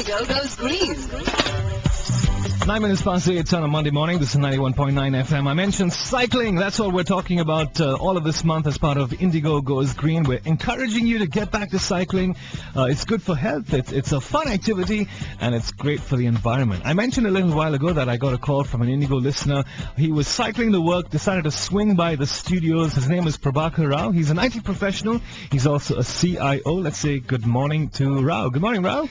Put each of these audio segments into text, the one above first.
Indigo goes green. 9 minutes past 8 on a Monday morning. This is 91.9 FM. I mentioned cycling. That's what we're talking about all of this month as part of Indigo Goes Green. We're encouraging you to get back to cycling. It's good for health. It's a fun activity, and it's great for the environment. I mentioned a little while ago that I got a call from an Indigo listener. He was cycling to work, decided to swing by the studios. His name is Prabhakar Rao. He's an IT professional. He's also a CIO. Let's say good morning to Rao. Good morning, Rao.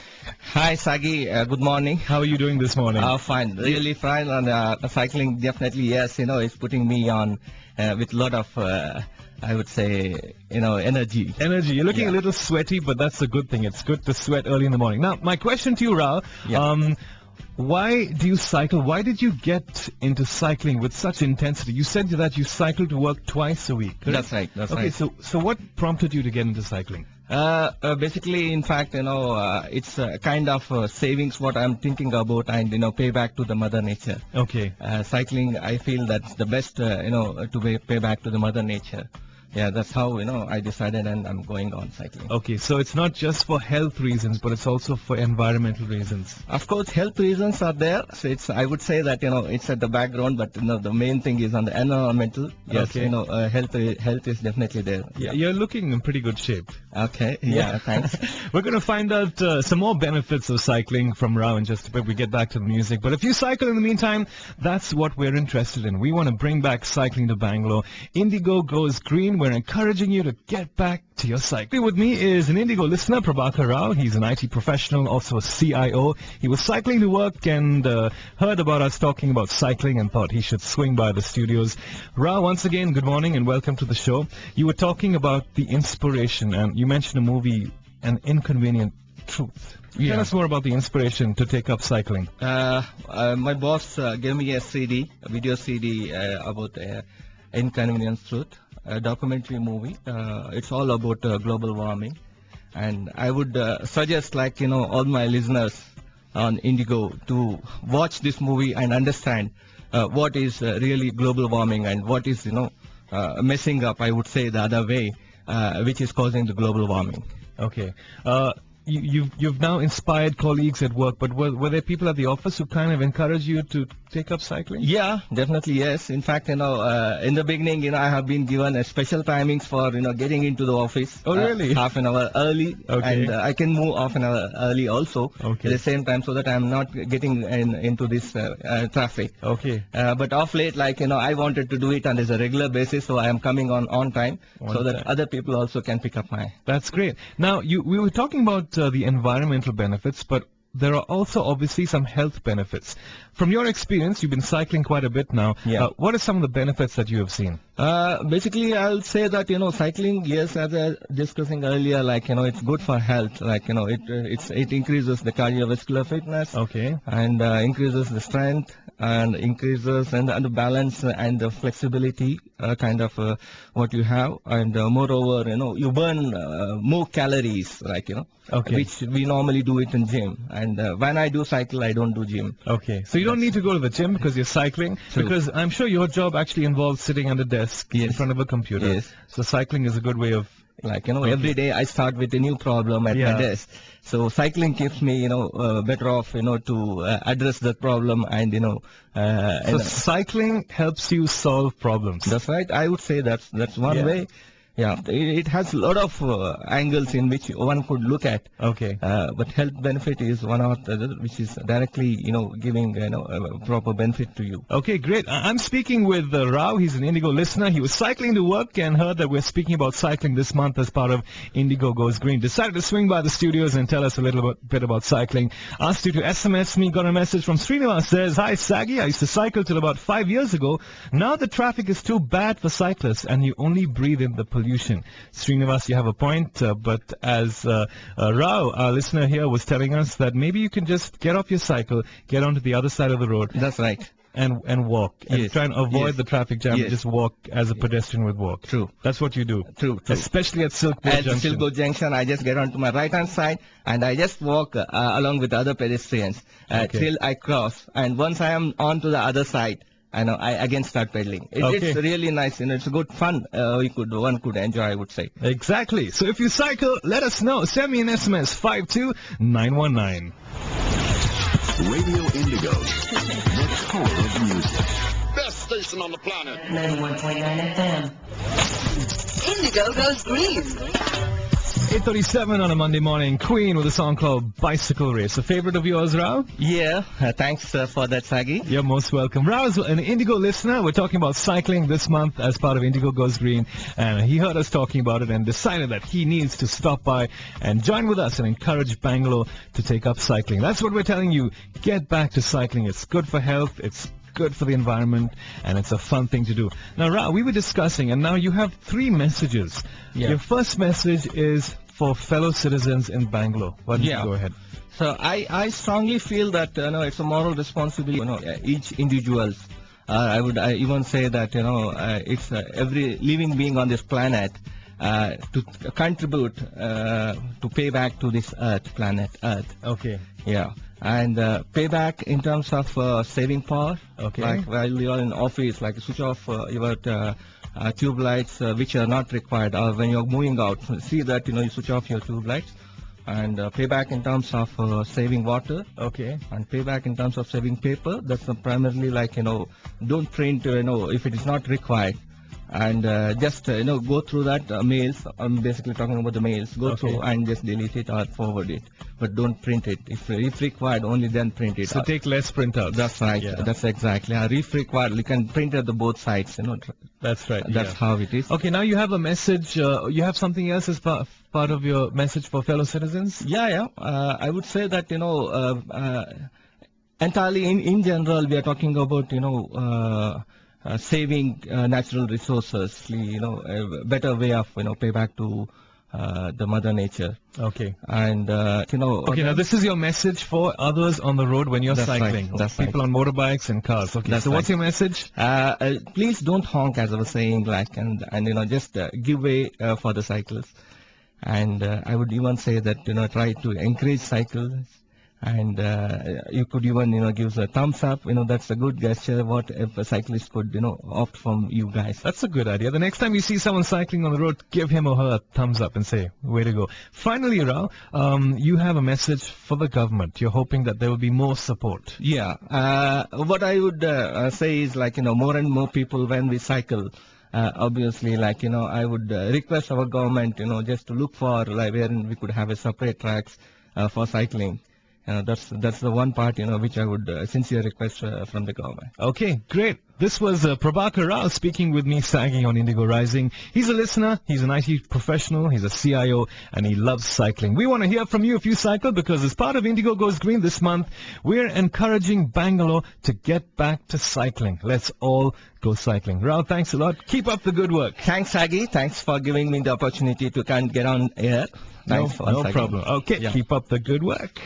Hi, Sagi. Good morning. How are you doing this morning? Fine. Really fine. And cycling, definitely, yes. It's putting me on with a lot of, I would say, energy. Energy. You're looking a little sweaty, but that's a good thing. It's good to sweat early in the morning. Now, my question to you, Rao, why do you cycle? Why did you get into cycling with such intensity? You said that you cycle to work twice a week, correct? That's right. That's right. Okay, so what prompted you to get into cycling? Basically, in fact, it's a kind of savings what I'm thinking about, and payback to the mother nature. Okay. Cycling, I feel that's the best, to pay back to the mother nature. Yeah, that's how, I decided, and I'm going on cycling. Okay, so it's not just for health reasons, but it's also for environmental reasons. Of course, health reasons are there. So I would say that, it's at the background, but, the main thing is on the environmental. Yes, okay. Health is definitely there. Yeah, you're looking in pretty good shape. Okay, yeah, thanks. We're going to find out some more benefits of cycling from Rao in just a bit. We get back to the music. But if you cycle in the meantime, that's what we're interested in. We want to bring back cycling to Bangalore. Indigo Goes Green. We're encouraging you to get back to your cycling. With me is an Indigo listener, Prabhakar Rao. He's an IT professional, also a CIO. He was cycling to work and heard about us talking about cycling and thought he should swing by the studios. Rao, once again, good morning and welcome to the show. You were talking about the inspiration, and you mentioned a movie, An Inconvenient Truth. Yeah. Tell us more about the inspiration to take up cycling. My boss gave me a video CD about Inconvenient Truth, a documentary movie. It's all about global warming, and I would suggest, all my listeners on Indigo to watch this movie and understand what is really global warming and what is messing up, I would say, the other way, which is causing the global warming. Okay. You've now inspired colleagues at work, but were there people at the office who kind of encouraged you to take up cycling? Yeah, definitely, yes. In fact, in the beginning, I have been given a special timings for, getting into the office. Oh, really? Half an hour early. Okay. And I can move half an hour early also. Okay. At the same time, so that I'm not getting into this traffic. Okay. But off late, I wanted to do it on as a regular basis, so I am coming on time so that other people also can pick up my... That's great. Now, we were talking about the environmental benefits, but there are also obviously some health benefits. From your experience, you've been cycling quite a bit now. Yeah. What are some of the benefits that you have seen? Basically, I'll say that, cycling, yes, as I was discussing earlier, it's good for health. It increases the cardiovascular fitness. Okay. And increases the strength and increases and the balance and the flexibility what you have. And moreover, you burn more calories, Okay. which we normally do it in gym. And when I do cycle, I don't do gym. Okay. So you don't need to go to the gym because you're cycling. True. Because I'm sure your job actually involves sitting at a desk in front of a computer. Yes. So cycling is a good way of... Every day I start with a new problem at my desk. So cycling keeps me, better off, to address that problem and, So cycling helps you solve problems. That's right. I would say that's one way. Yeah, it has a lot of angles in which one could look at. Okay. But health benefit is one of the other, which is directly, giving a proper benefit to you. Okay, great. I'm speaking with Rao. He's an Indigo listener. He was cycling to work and heard that we're speaking about cycling this month as part of Indigo Goes Green. Decided to swing by the studios and tell us a little bit about cycling. Asked you to SMS me. Got a message from Srinivas. Says, "Hi, Sagi. I used to cycle till about 5 years ago. Now the traffic is too bad for cyclists and you only breathe in the pollution." Srinivas, you have a point, but as Rao, our listener here, was telling us that maybe you can just get off your cycle, get onto the other side of the road. That's right. And walk. Yes. And try and avoid the traffic jam. Yes. Just walk as a pedestrian would walk. True. That's what you do. True. Especially at Silkwood Junction. At Silkwood Junction, I just get onto my right-hand side and I just walk along with other pedestrians till I cross. And once I am on to the other side, I again start pedaling. It's really nice, it's a good fun. One could enjoy, I would say. Exactly. So if you cycle, let us know. Send me an SMS 52919. Radio Indigo, the color of music. Best station on the planet. 91.9 FM. Indigo goes green. 8:37 on a Monday morning. Queen with a song called Bicycle Race. A favorite of yours, Rao? Yeah, thanks for that, Saggy. You're most welcome. Rao is an Indigo listener. We're talking about cycling this month as part of Indigo Goes Green. And he heard us talking about it and decided that he needs to stop by and join with us and encourage Bangalore to take up cycling. That's what we're telling you. Get back to cycling. It's good for health. It's good for the environment, and it's a fun thing to do. Now, Ra, we were discussing, and now you have 3 messages. Yeah. Your first message is for fellow citizens in Bangalore. Why don't you go ahead? So I strongly feel that it's a moral responsibility. Each individuals. I even say that it's every living being on this planet to contribute to pay back to this planet Earth. Okay. Yeah. And payback in terms of saving power. Okay. Like while you're in office, like switch off your tube lights which are not required, or when you're moving out, see that you switch off your tube lights. And payback in terms of saving water. Okay. And payback in terms of saving paper. That's primarily like don't print if it is not required. And just go through that mails. I'm basically talking about the mails. Go through and just delete it or forward it, but don't print it. If required, only then print it. So take less printouts. That's right. Yeah. That's exactly. If required, you can print at the both sides. That's right. That's how it is. Okay. Now you have a message. You have something else as part of your message for fellow citizens. Yeah. I would say that entirely in general, we are talking about saving natural resources, a better way of pay back to the mother nature. Okay. And Okay, now this is your message for others on the road when you're That's right, cycling. that's People on motorbikes and cars. Okay. That's So what's right. your message? Please don't honk, as I was saying, and just give way for the cyclists. And I would even say that try to encourage cycles. And you could even give a thumbs up. That's a good gesture. What if a cyclist could opt from you guys? That's a good idea. The next time you see someone cycling on the road, give him or her a thumbs up and say, way to go. Finally, Rao, you have a message for the government. You're hoping that there will be more support. Yeah. What I would say is more and more people when we cycle. Obviously, I would request our government, just to look for wherein we could have a separate tracks for cycling. That's the one part, which I would sincerely request from the government. Okay, great. This was Prabhakar Rao speaking with me, sagging on Indigo Rising. He's a listener, he's an IT professional, he's a CIO, and he loves cycling. We want to hear from you if you cycle, because as part of Indigo Goes Green this month, we're encouraging Bangalore to get back to cycling. Let's all go cycling. Rao, thanks a lot. Keep up the good work. Thanks, Aggie. Thanks for giving me the opportunity to get on air. Thanks for No cycling. problem. Okay, Yeah. keep up the good work.